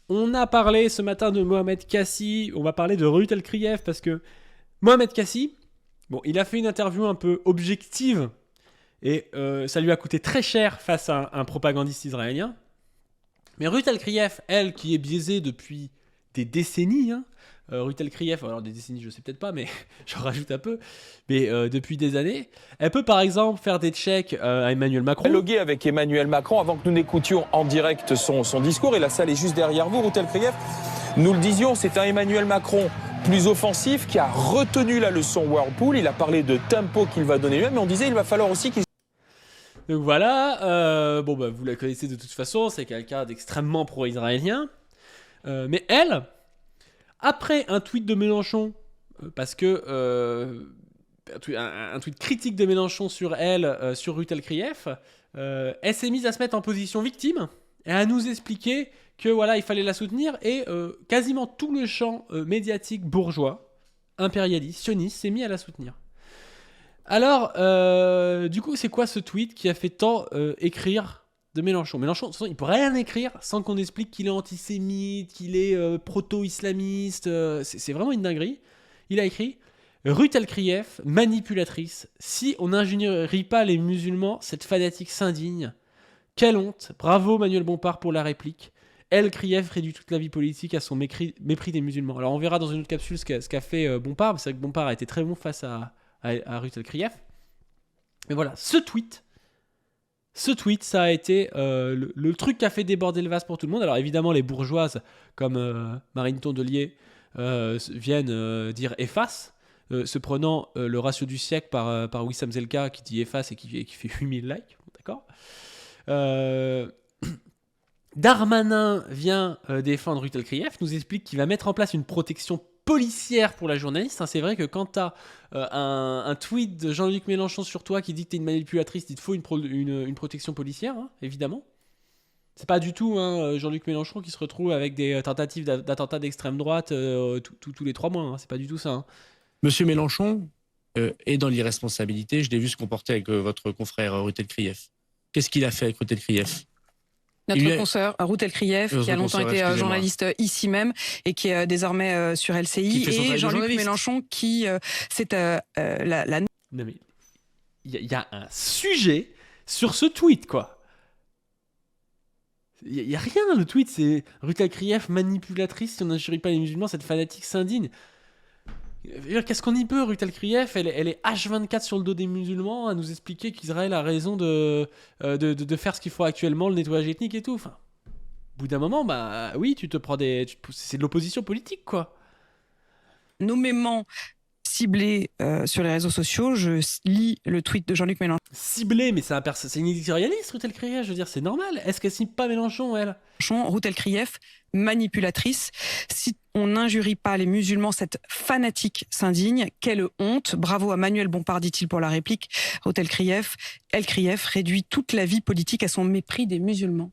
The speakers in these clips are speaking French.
On a parlé ce matin de Mohamed Kassi, on va parler de Ruth El-Kriev parce que Mohamed Kassi, bon, il a fait une interview un peu objective et ça lui a coûté très cher face à un propagandiste israélien. Mais Ruth El-Kriev, elle, qui est biaisée depuis des décennies, Ruth El-Kriev, alors des décennies je sais peut-être pas, mais j'en rajoute un peu, mais depuis des années, elle peut par exemple faire des checks à Emmanuel Macron. Dialoguer avec Emmanuel Macron avant que nous n'écoutions en direct son discours, et la salle est juste derrière vous, Ruth El-Kriev. Nous le disions, c'est un Emmanuel Macron plus offensif qui a retenu la leçon Whirlpool. Il a parlé de tempo qu'il va donner lui-même, mais on disait il va falloir aussi qu'il... Donc voilà, vous la connaissez de toute façon, c'est quelqu'un d'extrêmement pro-israélien. Mais elle, après un tweet de Mélenchon, parce que un tweet critique de Mélenchon sur elle, sur Ruth El-Kriev, elle s'est mise à se mettre en position victime et à nous expliquer que voilà, il fallait la soutenir et quasiment tout le champ médiatique bourgeois, impérialiste, sioniste, s'est mis à la soutenir. Alors, du coup, c'est quoi ce tweet qui a fait tant écrire de Mélenchon? Mélenchon, de toute façon, il peut rien écrire sans qu'on explique qu'il est antisémite, qu'il est proto-islamiste. C'est vraiment une dinguerie. Il a écrit Ruth El-Kriev, manipulatrice. Si on n'ingénierait pas les musulmans, cette fanatique s'indigne. Quelle honte. Bravo Manuel Bompard pour la réplique. El-Kriev réduit toute la vie politique à son mépris des musulmans. Alors on verra dans une autre capsule ce qu'a fait Bompard. C'est vrai que Bompard a été très bon face à Ruth El-Kriev. Mais voilà, ce tweet, ça a été le truc qui a fait déborder le vase pour tout le monde. Alors évidemment, les bourgeoises comme Marine Tondelier viennent dire efface, se prenant le ratio du siècle par Wissam Zelka qui dit efface et qui fait 8000 likes. D'accord. Darmanin vient défendre Ruth El-Kriev, nous explique qu'il va mettre en place une protection policière pour la journaliste. C'est vrai que quand tu as un tweet de Jean-Luc Mélenchon sur toi qui dit que tu es une manipulatrice, il te faut une protection policière, évidemment. C'est pas du tout Jean-Luc Mélenchon qui se retrouve avec des tentatives d'attentats d'extrême droite tous les 3 mois. C'est pas du tout ça. Monsieur Mélenchon est dans l'irresponsabilité. Je l'ai vu se comporter avec votre confrère Ruth El-Kriev. Qu'est-ce qu'il a fait avec Ruth El-Kriev? Notre consoeur Ruth El-Kriev, qui a longtemps été journaliste ici même et qui est désormais sur LCI, et Jean-Luc Mélenchon qui c'est la... Non mais il y a un sujet sur ce tweet, quoi. Il n'y a rien, le tweet, c'est Ruth El-Kriev, manipulatrice, si on n'injurie pas les musulmans, cette fanatique s'indigne. Qu'est-ce qu'on y peut, Ruth El-Kriev, elle est H24 sur le dos des musulmans à nous expliquer qu'Israël a raison de faire ce qu'il faut actuellement, le nettoyage ethnique et tout. Enfin, au bout d'un moment, bah oui, tu te prends c'est de l'opposition politique, quoi. Nommément ciblé sur les réseaux sociaux, je lis le tweet de Jean-Luc Mélenchon. Ciblé, mais c'est une éditorialiste, Ruth El-Kriev, je veux dire, c'est normal. Est-ce qu'elle cible pas Mélenchon, elle? Ruth El-Kriev, manipulatrice. Si on n'injurie pas les musulmans, cette fanatique s'indigne. Quelle honte. Bravo à Manuel Bompard, dit-il pour la réplique. Ruth El-Kriev réduit toute la vie politique à son mépris des musulmans.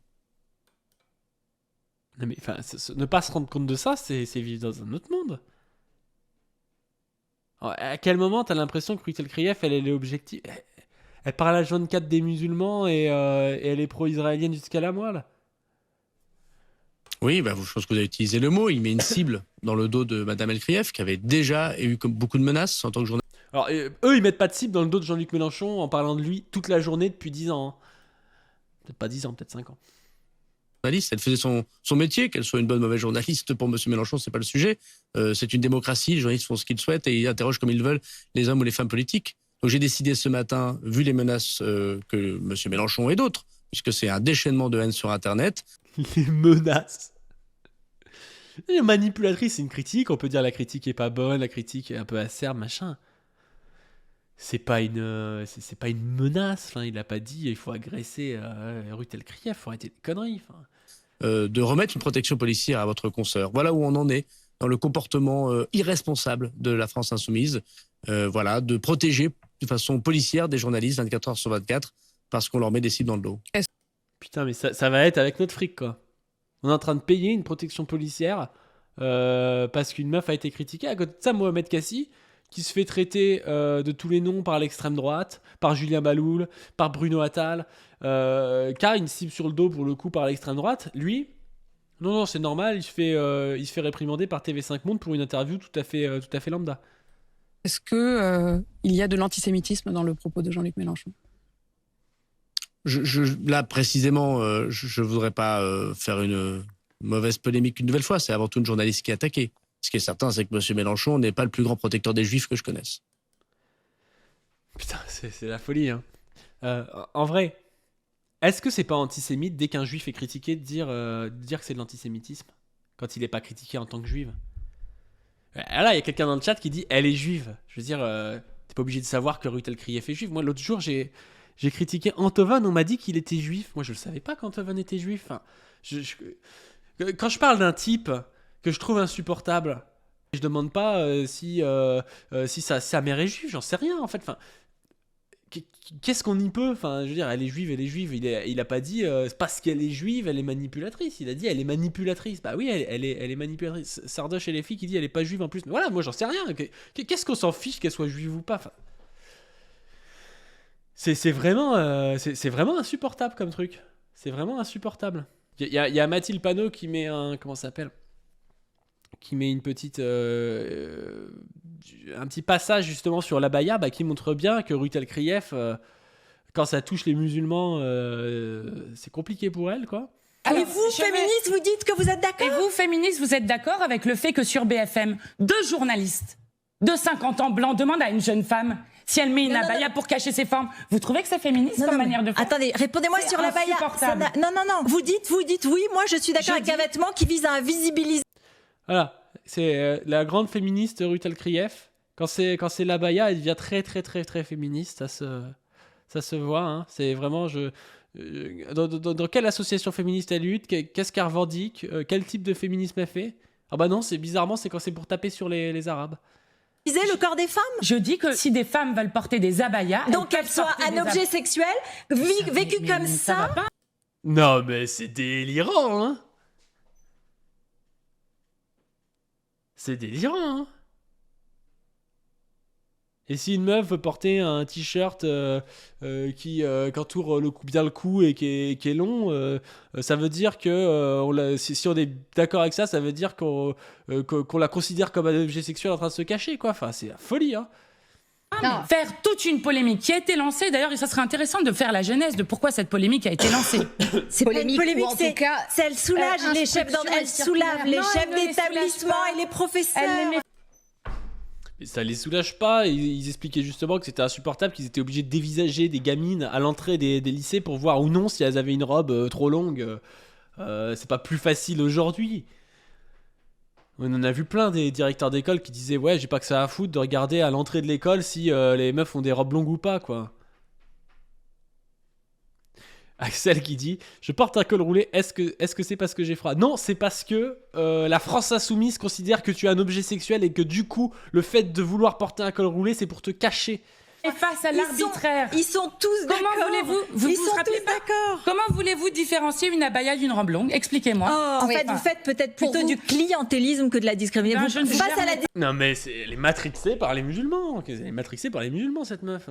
Non mais, ne pas se rendre compte de ça, c'est vivre dans un autre monde. Alors, à quel moment t'as l'impression que Ruth El-Kriev, elle est objective? Elle parle à 24 des musulmans et elle est pro-israélienne jusqu'à la moelle. Oui, je pense que vous avez utilisé le mot. Il met une cible dans le dos de Madame El-Kriev, qui avait déjà eu beaucoup de menaces en tant que journaliste. Alors, eux, ils mettent pas de cible dans le dos de Jean-Luc Mélenchon en parlant de lui toute la journée depuis 10 ans. Peut-être pas 10 ans, peut-être 5 ans. Elle faisait son métier, qu'elle soit une bonne ou mauvaise journaliste. Pour M. Mélenchon, c'est pas le sujet. C'est une démocratie, les journalistes font ce qu'ils souhaitent et ils interrogent comme ils veulent les hommes ou les femmes politiques. Donc j'ai décidé ce matin, vu les menaces que M. Mélenchon et d'autres, puisque c'est un déchaînement de haine sur Internet. Les menaces. Les manipulatrices, c'est une critique. On peut dire la critique est pas bonne, la critique est un peu acerbe, machin. C'est pas une menace. Enfin, il a pas dit il faut agresser Ruth El-Kriev, il faut arrêter les conneries. De remettre une protection policière à votre consoeur. Voilà où on en est dans le comportement irresponsable de la France insoumise. De protéger de façon policière des journalistes 24 heures sur 24 parce qu'on leur met des cibles dans le dos. Putain, mais ça va être avec notre fric, quoi. On est en train de payer une protection policière parce qu'une meuf a été critiquée. À côté de ça, Mohamed Kassi, qui se fait traiter de tous les noms par l'extrême droite, par Julien Baloul, par Bruno Attal, qui a une cible sur le dos pour le coup par l'extrême droite, lui, Non, c'est normal, il se fait réprimander par TV5 Monde pour une interview tout à fait lambda. Est-ce que il y a de l'antisémitisme dans le propos de Jean-Luc Mélenchon ? Là, précisément, je ne voudrais pas faire une mauvaise polémique une nouvelle fois. C'est avant tout une journaliste qui est attaquée. Ce qui est certain, c'est que M. Mélenchon n'est pas le plus grand protecteur des Juifs que je connaisse. Putain, c'est la folie, hein. En vrai, est-ce que c'est pas antisémite dès qu'un juif est critiqué de dire que c'est de l'antisémitisme quand il n'est pas critiqué en tant que juive? Là, il y a quelqu'un dans le chat qui dit elle est juive. Je veux dire, t'es pas obligé de savoir que Ruth Elkrief est juive. Moi, l'autre jour, j'ai critiqué Antoven, on m'a dit qu'il était juif. Moi, je le savais pas qu'Antoven était juif. Enfin, quand je parle d'un type que je trouve insupportable, je demande pas si sa mère est juive, j'en sais rien en fait. Enfin, qu'est-ce qu'on y peut? Enfin, je veux dire, elle est juive. Il a pas dit parce qu'elle est juive, elle est manipulatrice. Il a dit elle est manipulatrice. Bah oui, elle est manipulatrice. Sardoche et les filles qui dit elle est pas juive en plus. Mais voilà, moi j'en sais rien. Qu'est-ce qu'on s'en fiche qu'elle soit juive ou pas? Enfin, c'est vraiment insupportable comme truc. C'est vraiment insupportable. Il y a Mathilde Panot qui met comment ça s'appelle? Qui met une petite un petit passage justement sur l'abaya qui montre bien que Ruth Elkrief quand ça touche les musulmans c'est compliqué pour elle quoi. Alors, et vous, féministes, vous dites que vous êtes d'accord? Et vous, féministes, vous êtes d'accord avec le fait que sur BFM, 2 journalistes de 50 ans blancs demandent à une jeune femme si elle met une abaya pour cacher ses formes? Vous trouvez que c'est féministe comme manière de faire? Attendez, répondez-moi sur l'abaya. Non. Vous dites oui, moi je suis d'accord avec un vêtement qui vise à invisibiliser. Voilà, c'est la grande féministe Ruth Elkrief. Quand c'est l'abaya, elle devient très très très très féministe. Ça se voit. Hein. C'est vraiment dans quelle association féministe elle lutte? Qu'est-ce qu'elle revendique? Quel type de féminisme elle fait? Ah bah non, c'est bizarrement c'est quand c'est pour taper sur les Arabes. Le corps des femmes? Je dis que si des femmes veulent porter des abayas, donc qu'elles soient un objet sexuel vécu comme ça. Non mais c'est délirant, hein. C'est délirant, hein. Et si une meuf veut porter un t-shirt qui entoure bien le cou et qui est long, ça veut dire que si on est d'accord avec ça, ça veut dire qu'on la considère comme un objet sexuel en train de se cacher, quoi. Enfin, c'est la folie, hein. Non. Faire toute une polémique qui a été lancée, d'ailleurs, et ça serait intéressant de faire la genèse de pourquoi cette polémique a été lancée. C'est polémique, pas une polémique, en tout cas, elle soulage les chefs d'établissement et les professeurs. Mais ça les soulage pas. Ils expliquaient justement que c'était insupportable, qu'ils étaient obligés de dévisager des gamines à l'entrée des lycées pour voir ou non si elles avaient une robe trop longue. C'est pas plus facile aujourd'hui. On en a vu plein des directeurs d'école qui disaient ouais, j'ai pas que ça à foutre de regarder à l'entrée de l'école si les meufs ont des robes longues ou pas, quoi. Axel qui dit je porte un col roulé, est-ce que c'est parce que j'ai froid? Non, c'est parce que la France insoumise considère que tu es un objet sexuel et que du coup le fait de vouloir porter un col roulé c'est pour te cacher. Et face à l'arbitraire. Ils sont tous d'accord. Comment voulez-vous Comment voulez-vous différencier une abaya d'une robe longue? Expliquez-moi. En fait, vous faites peut-être plutôt du clientélisme que de la discrimination. Non mais elle est matrixée par les musulmans. Elle est matrixée par les musulmans cette meuf.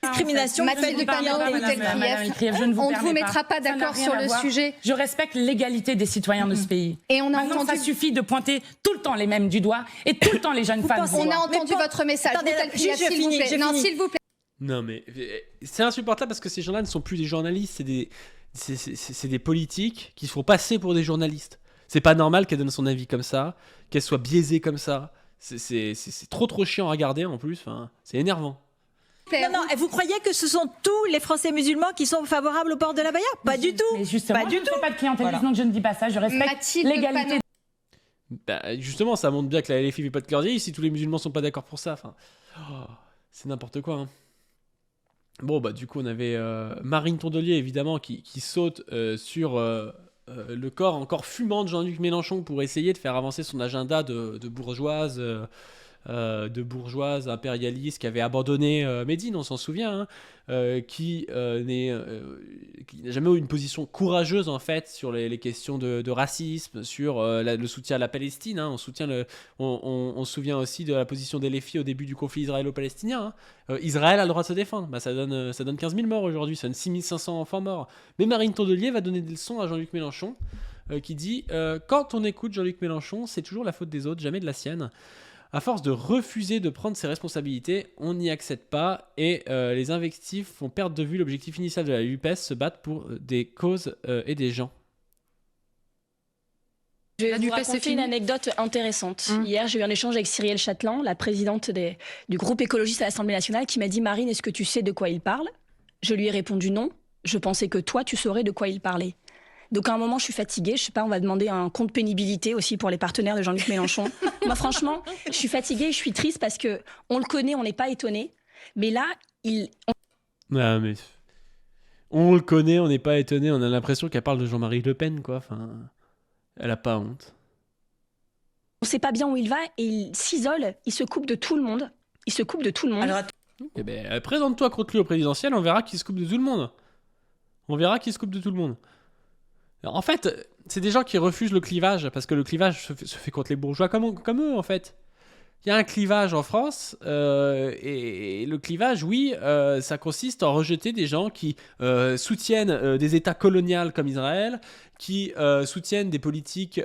Discrimination. Mathilde Panot, on ne vous mettra pas d'accord sur le sujet. Je respecte l'égalité des citoyens de ce pays. Et on a Maintenant, entendu... ça suffit de pointer tout le temps les mêmes du doigt et tout le temps les jeunes femmes. On a entendu votre message. S'il vous plaît. Non mais c'est insupportable parce que ces gens-là ne sont plus des journalistes, c'est des politiques qui se font passer pour des journalistes. C'est pas normal qu'elle donne son avis comme ça, qu'elle soit biaisée comme ça. C'est trop chiant à regarder en plus. Enfin, c'est énervant. Non, vous croyez que ce sont tous les Français musulmans qui sont favorables au port de l'abaya? Pas du tout. Mais justement, je ne fais pas de clientélisme, donc je ne dis pas ça. Je respecte l'égalité. Bah, justement, ça montre bien que la LFI fait pas de cœur si tous les musulmans sont pas d'accord pour ça. Enfin, c'est n'importe quoi. Hein. Bon, bah du coup, on avait Marine Tondelier, évidemment, qui saute sur le corps encore fumant de Jean-Luc Mélenchon pour essayer de faire avancer son agenda de bourgeoise impérialiste qui avait abandonné Médine, on s'en souvient, hein, qui n'a jamais eu une position courageuse en fait sur les questions de racisme, sur le soutien à la Palestine. Hein, on se souvient aussi de la position des LFI au début du conflit israélo-palestinien. Hein. Israël a le droit de se défendre. Bah, ça donne 15 000 morts aujourd'hui, ça donne 6 500 enfants morts. Mais Marine Tondelier va donner des leçons à Jean-Luc Mélenchon. qui dit quand on écoute Jean-Luc Mélenchon, c'est toujours la faute des autres, jamais de la sienne. À force de refuser de prendre ses responsabilités, on n'y accède pas et les invectives font perdre de vue l'objectif initial de la LUPES, se battre pour des causes et des gens. Je vais vous raconter une anecdote intéressante. Hier, j'ai eu un échange avec Cyrielle Châtelain, la présidente du groupe écologiste à l'Assemblée nationale, qui m'a dit « Marine, est-ce que tu sais de quoi il parle ?» Je lui ai répondu « Non, je pensais que toi, tu saurais de quoi il parlait. » Donc à un moment, je suis fatiguée. Je sais pas, on va demander un compte pénibilité aussi pour les partenaires de Jean-Luc Mélenchon. Moi, franchement, je suis fatiguée, je suis triste parce que on le connaît, on n'est pas étonné. Mais là, Ah, mais... On le connaît, on n'est pas étonné. On a l'impression qu'elle parle de Jean-Marie Le Pen, quoi. Enfin, elle a pas honte. On sait pas bien où il va et il s'isole. Il se coupe de tout le monde. Alors, Eh ben, présente-toi contre lui au présidentiel, on verra qui se coupe de tout le monde. En fait, c'est des gens qui refusent le clivage, parce que le clivage se fait contre les bourgeois comme eux, en fait. Il y a un clivage en France, et le clivage, oui, ça consiste en rejeter des gens qui soutiennent des États coloniaux comme Israël, qui soutiennent des politiques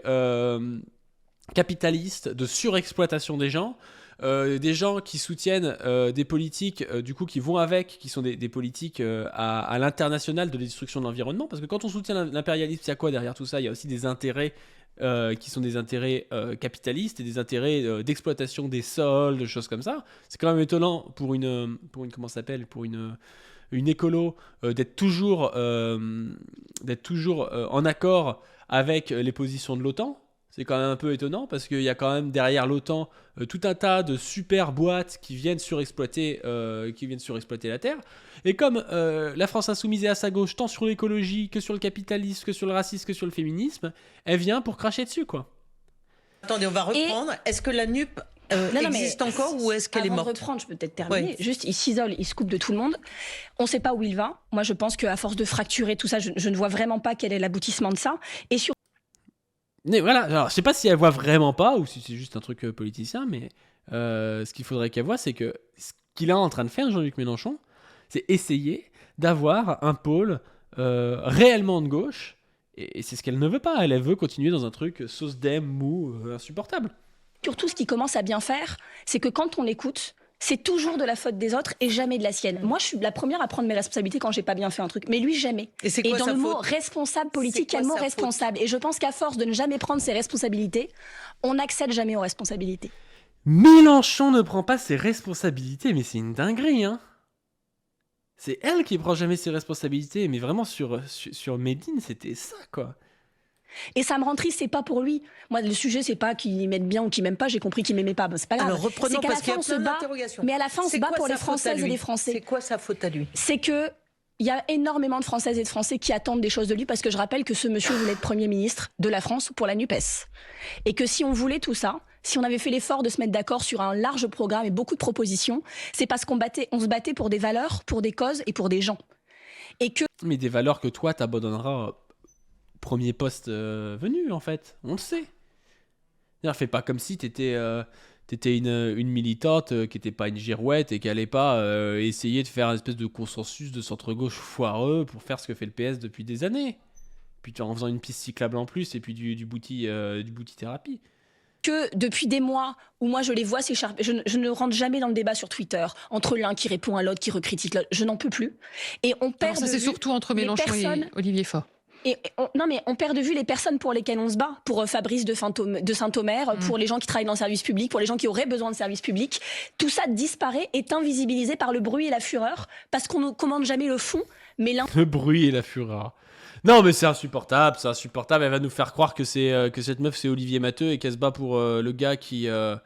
capitalistes de surexploitation des gens qui soutiennent des politiques du coup qui vont avec, qui sont des politiques à l'international de la destruction de l'environnement, parce que quand on soutient l'impérialisme, il y a quoi derrière tout ça? Il y a aussi des intérêts qui sont des intérêts capitalistes et des intérêts d'exploitation des sols, de choses comme ça. C'est quand même étonnant pour une comment ça s'appelle, pour une écolo d'être toujours en accord avec les positions de l'OTAN. C'est quand même un peu étonnant parce qu'il y a quand même derrière l'OTAN tout un tas de super boîtes qui viennent surexploiter la Terre. Et comme la France insoumise est à sa gauche, tant sur l'écologie que sur le capitalisme, que sur le racisme, que sur le féminisme, elle vient pour cracher dessus, quoi. Attendez, on va reprendre. Est-ce que la NUP existe encore ou est-ce qu'elle est morte? Avant de reprendre, je peux peut-être terminer. Oui. Juste, il s'isole, il se coupe de tout le monde. On ne sait pas où il va. Moi, je pense qu'à force de fracturer tout ça, je ne vois vraiment pas quel est l'aboutissement de ça. Et sur Mais voilà, alors je sais pas si elle voit vraiment pas ou si c'est juste un truc politicien, mais ce qu'il faudrait qu'elle voie, c'est que ce qu'il est en train de faire, Jean-Luc Mélenchon, c'est essayer d'avoir un pôle réellement de gauche, et c'est ce qu'elle ne veut pas. Elle veut continuer dans un truc sauce dem, mou, insupportable. Surtout, ce qui commence à bien faire, c'est que quand on l'écoute, c'est toujours de la faute des autres et jamais de la sienne. Moi, je suis la première à prendre mes responsabilités quand j'ai pas bien fait un truc, mais lui, jamais. Et dans le mot responsable politique, il y a le mot responsable. Et je pense qu'à force de ne jamais prendre ses responsabilités, on n'accède jamais aux responsabilités. Mélenchon ne prend pas ses responsabilités, mais c'est une dinguerie, hein. C'est elle qui prend jamais ses responsabilités, mais vraiment sur Médine, c'était ça, quoi. Et ça me rend triste, c'est pas pour lui. Moi, le sujet, c'est pas qu'il m'aime bien ou qu'il m'aime pas. J'ai compris qu'il m'aimait pas. Ben, c'est pas grave. Alors reprenons, parce qu'il y a plein d'interrogations. Mais à la fin, on se bat pour les Françaises et les Français. C'est quoi sa faute à lui? C'est que il y a énormément de Françaises et de Français qui attendent des choses de lui, parce que je rappelle que ce monsieur voulait être Premier ministre de la France pour la NUPES. Et que si on voulait tout ça, si on avait fait l'effort de se mettre d'accord sur un large programme et beaucoup de propositions, c'est parce qu'on se battait pour des valeurs, pour des causes et pour des gens. Et que... Mais des valeurs que toi, t'abandonneras premier poste venu, en fait. On le sait. C'est-à-dire, fais pas comme si t'étais une militante qui n'était pas une girouette et qui allait pas essayer de faire une espèce de consensus de centre-gauche foireux pour faire ce que fait le PS depuis des années. Puis en faisant une piste cyclable en plus et puis du bouti thérapie. Que depuis des mois où moi je les vois s'écharper, je ne rentre jamais dans le débat sur Twitter entre l'un qui répond à l'autre, qui recritique l'autre, je n'en peux plus. Et on perd ça, c'est surtout entre Mélenchon et Olivier Faure. On perd de vue les personnes pour lesquelles on se bat, pour Fabrice de Saint-Omer, pour les gens qui travaillent dans le service public, pour les gens qui auraient besoin de service public. Tout ça disparaît, est invisibilisé par le bruit et la fureur, parce qu'on ne commande jamais le fond, mais le bruit et la fureur. Non, mais c'est insupportable. Elle va nous faire croire que cette meuf c'est Olivier Matteux et qu'elle se bat pour le gars qui est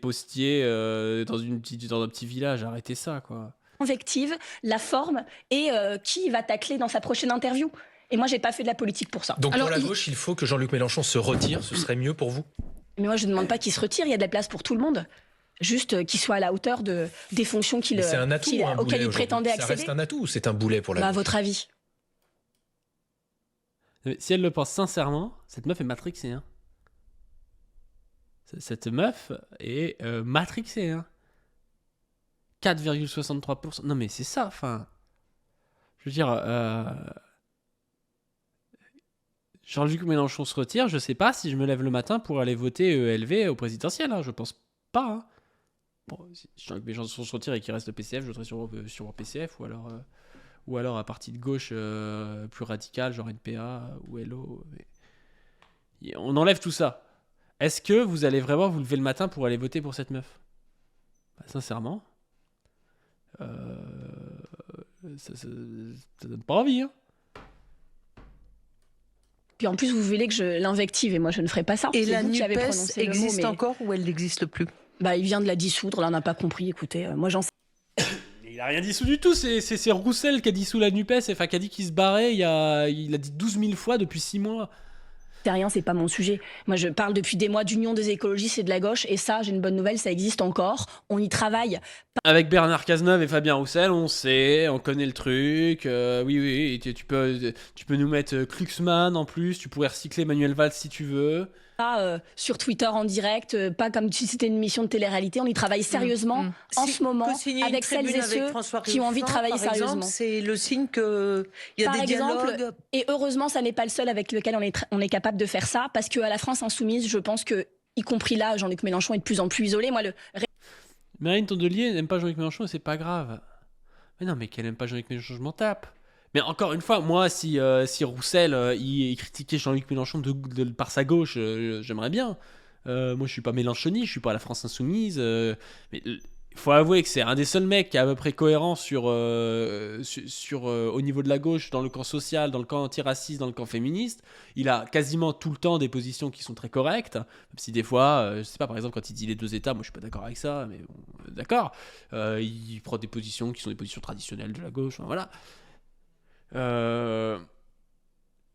postier dans un petit village. Arrêtez ça, quoi. Invective, la forme et qui va tacler dans sa prochaine interview. Et moi, j'ai pas fait de la politique pour ça. Donc pour la gauche, il faut que Jean-Luc Mélenchon se retire, ce serait mieux pour vous? Mais moi, je ne demande pas qu'il se retire, il y a de la place pour tout le monde. Juste qu'il soit à la hauteur des fonctions auxquelles il prétendait accéder. Ça reste un atout ou c'est un boulet pour la gauche? À votre avis? Si elle le pense sincèrement, cette meuf est matrixée. Hein. Cette meuf est matrixée. Hein. 4,63%. Non mais c'est ça, enfin... Je veux dire... Jean-Luc Mélenchon se retire, je sais pas si je me lève le matin pour aller voter ELV au présidentiel, hein, je pense pas. Hein. Bon, si Jean-Luc Mélenchon se retire et qu'il reste le PCF, je voterai sur PCF ou alors un parti de gauche plus radical, genre NPA ou LO. On enlève tout ça. Est-ce que vous allez vraiment vous lever le matin pour aller voter pour cette meuf ? Sincèrement, ça donne pas envie. Hein. Puis en plus, vous voulez que je l'invective et moi, je ne ferai pas ça. Et c'est la vous qui avez NUPES prononcé le mot, existe mais... encore ou elle n'existe plus ? Il vient de la dissoudre, là, on n'a pas compris. Écoutez, moi, j'en sais. Il a rien dissous du tout, c'est Roussel qui a dissous la NUPES, enfin qui a dit qu'il se barrait, il a dit 12 000 fois depuis 6 mois. C'est rien, c'est pas mon sujet. Moi, je parle depuis des mois d'Union des écologistes et de la gauche, et ça, j'ai une bonne nouvelle, ça existe encore. On y travaille. Avec Bernard Cazeneuve et Fabien Roussel, on sait, on connaît le truc. Oui, tu peux nous mettre Kluxmann en plus, tu pourrais recycler Manuel Valls si tu veux. Pas sur Twitter en direct, pas comme si c'était une émission de télé-réalité. On y travaille sérieusement en ce moment avec celles et ceux qui ont envie de travailler sérieusement. C'est le signe qu'il y a des dialogues. Et heureusement, ça n'est pas le seul avec lequel on est capable de faire ça, parce qu'à la France Insoumise, je pense que, y compris là, Jean-Luc Mélenchon est de plus en plus isolé. Moi, Marine Tondelier n'aime pas Jean-Luc Mélenchon et c'est pas grave. Mais non, mais qu'elle n'aime pas Jean-Luc Mélenchon, je m'en tape. Mais encore une fois, moi, si Roussel il critiquait Jean-Luc Mélenchon par sa gauche, j'aimerais bien. Moi, je suis pas mélenchoniste, je suis pas à la France Insoumise. Mais il faut avouer que c'est un des seuls mecs qui est à peu près cohérent au niveau de la gauche, dans le camp social, dans le camp antiraciste, dans le camp féministe. Il a quasiment tout le temps des positions qui sont très correctes, même si des fois, je sais pas, par exemple, quand il dit les 2 États, moi je suis pas d'accord avec ça, mais bon, d'accord. Il prend des positions qui sont des positions traditionnelles de la gauche, enfin, voilà.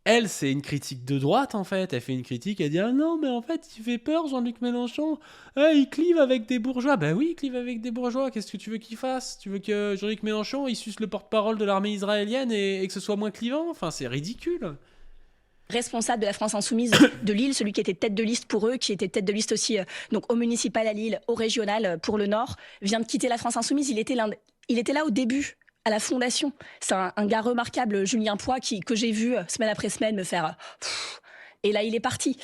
Elle, c'est une critique de droite en fait. Elle fait une critique, elle dit ah non, mais en fait, il fait peur, Jean-Luc Mélenchon. Il clive avec des bourgeois. Ben oui, il clive avec des bourgeois. Qu'est-ce que tu veux qu'il fasse ? Tu veux que Jean-Luc Mélenchon il suce le porte-parole de l'armée israélienne et que ce soit moins clivant ? Enfin, c'est ridicule. Responsable de la France Insoumise de Lille, celui qui était tête de liste pour eux, qui était tête de liste aussi donc au municipal à Lille, au régional pour le Nord, vient de quitter la France Insoumise. Il était là au début. À la fondation. C'est un gars remarquable, Julien Poix, que j'ai vu semaine après semaine me faire... Et là, il est parti.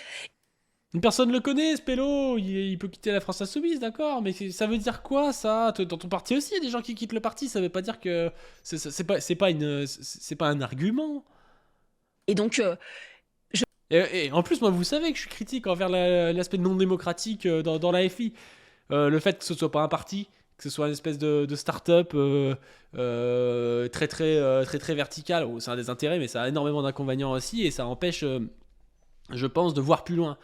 Personne ne le connaît, ce pélo. Il peut quitter la France Insoumise, d'accord. Mais ça veut dire quoi, ça ? Dans ton parti aussi, il y a des gens qui quittent le parti. Ça veut pas dire que... C'est pas un argument. Et donc... Et en plus, moi, vous savez que je suis critique envers l'aspect non démocratique dans la FI. Le fait que ce soit pas un parti... que ce soit une espèce de start-up très verticale, c'est un des intérêts, mais ça a énormément d'inconvénients aussi, et ça empêche, je pense, de voir plus loin.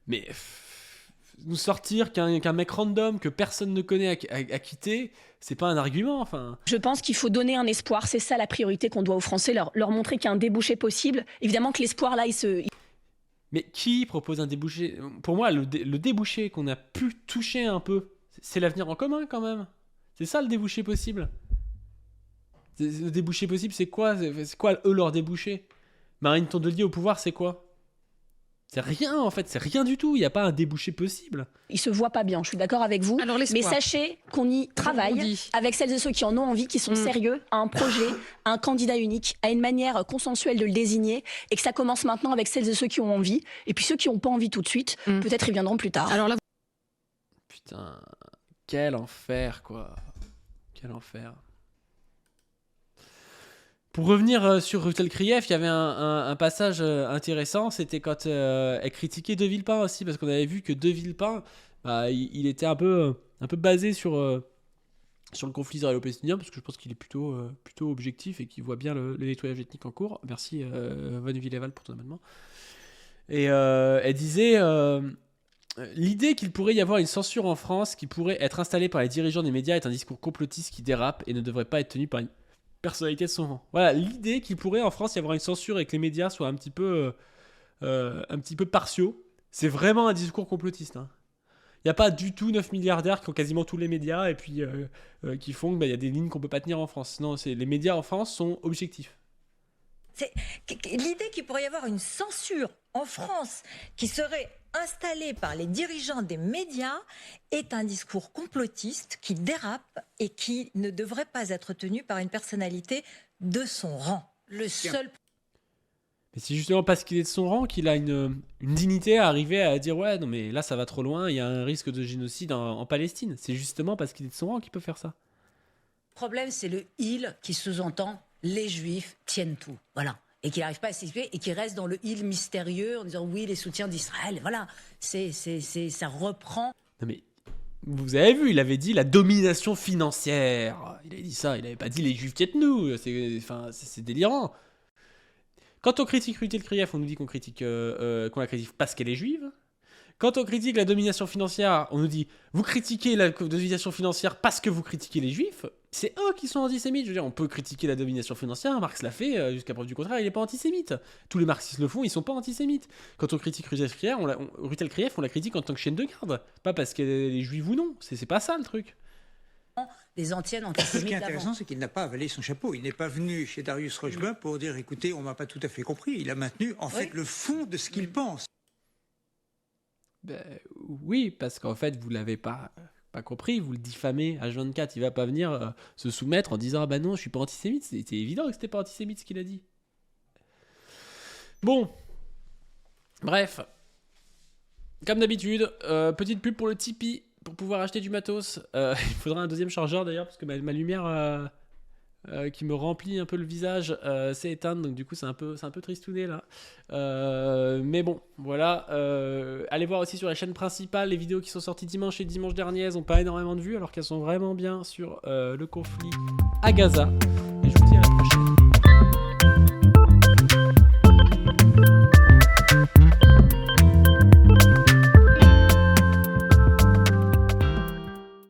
Mais nous sortir qu'un mec random que personne ne connaît à quitter, c'est pas un argument, enfin. Je pense qu'il faut donner un espoir, c'est ça la priorité qu'on doit aux Français, leur montrer qu'il y a un débouché possible. Évidemment que l'espoir, là, Mais qui propose un débouché ? Pour moi, le débouché qu'on a pu toucher un peu, c'est l'avenir en commun, quand même. C'est ça, le débouché possible. Le débouché possible, c'est quoi, eux, leur débouché ? Marine Tondelier au pouvoir, c'est quoi ? C'est rien, en fait. C'est rien du tout. Il n'y a pas un débouché possible. Ils se voient pas bien, je suis d'accord avec vous. Alors, mais sachez qu'on y travaille avec celles et ceux qui en ont envie, qui sont sérieux, à un projet, à un candidat unique, à une manière consensuelle de le désigner, et que ça commence maintenant avec celles et ceux qui ont envie. Et puis ceux qui n'ont pas envie tout de suite, peut-être ils viendront plus tard. Alors là... Putain... Quel enfer, quoi. Quel enfer. Pour revenir sur Rutel Krief, il y avait un passage intéressant, c'était quand elle critiquait De Villepin aussi, parce qu'on avait vu que De Villepin, il était un peu basé sur le conflit israélo-palestinien, parce que je pense qu'il est plutôt objectif et qu'il voit bien le nettoyage ethnique en cours. Merci Von Villeval pour ton amendement. Et elle disait... l'idée qu'il pourrait y avoir une censure en France qui pourrait être installée par les dirigeants des médias est un discours complotiste qui dérape et ne devrait pas être tenu par une personnalité de son rang. Voilà, l'idée qu'il pourrait en France y avoir une censure et que les médias soient un petit peu partiaux, c'est vraiment un discours complotiste. Il n'y a pas du tout 9 milliardaires qui ont quasiment tous les médias et puis qui font qu'il y a des lignes qu'on ne peut pas tenir en France. Non, les médias en France sont objectifs. C'est l'idée qu'il pourrait y avoir une censure en France qui serait installée par les dirigeants des médias est un discours complotiste qui dérape et qui ne devrait pas être tenu par une personnalité de son rang. Le seul... Et c'est justement parce qu'il est de son rang qu'il a une dignité à arriver à dire ouais, non mais là ça va trop loin, il y a un risque de génocide en Palestine. C'est justement parce qu'il est de son rang qu'il peut faire ça. Le problème, c'est le « il » qui sous-entend « les juifs tiennent tout ». Voilà. Et qu'il n'arrive pas à s'expliquer et qui reste dans le « il » mystérieux en disant « oui, les soutiens d'Israël ». Voilà. Ça reprend... Non mais, vous avez vu, il avait dit la domination financière. Il avait dit ça, il n'avait pas dit les juifs tiennent nous. C'est délirant. Quand on critique Ruth Krief, on nous dit qu'on la critique parce qu'elle est juive. Quand on critique la domination financière, on nous dit vous critiquez la domination financière parce que vous critiquez les juifs. C'est eux qui sont antisémites. Je veux dire, on peut critiquer la domination financière. Marx l'a fait, jusqu'à preuve du contraire, il n'est pas antisémite. Tous les marxistes le font, ils sont pas antisémites. Quand on critique Ruth Krief, on la critique en tant que chienne de garde, pas parce qu'elle est juive ou non. C'est pas ça le truc. Les antiennes antisémites. Ce qui est intéressant, c'est qu'il n'a pas avalé son chapeau. Il n'est pas venu chez Darius Rochebin pour dire écoutez, on m'a pas tout à fait compris. Il a maintenu en fait le fond de ce qu'il pense. Oui, parce qu'en fait, vous l'avez pas compris, vous le diffamez. H24, il va pas venir se soumettre en disant ah bah non, je suis pas antisémite. C'était évident que c'était pas antisémite ce qu'il a dit. Bon, bref, comme d'habitude, petite pub pour le Tipeee. Pour pouvoir acheter du matos, il faudra un deuxième chargeur d'ailleurs, parce que ma lumière qui me remplit un peu le visage s'est éteinte, donc du coup c'est un peu tristouné là. Mais bon, voilà. Allez voir aussi sur la chaîne principale les vidéos qui sont sorties dimanche et dimanche dernier, elles n'ont pas énormément de vues, alors qu'elles sont vraiment bien sur le conflit à Gaza. Et je vous dis à la prochaine.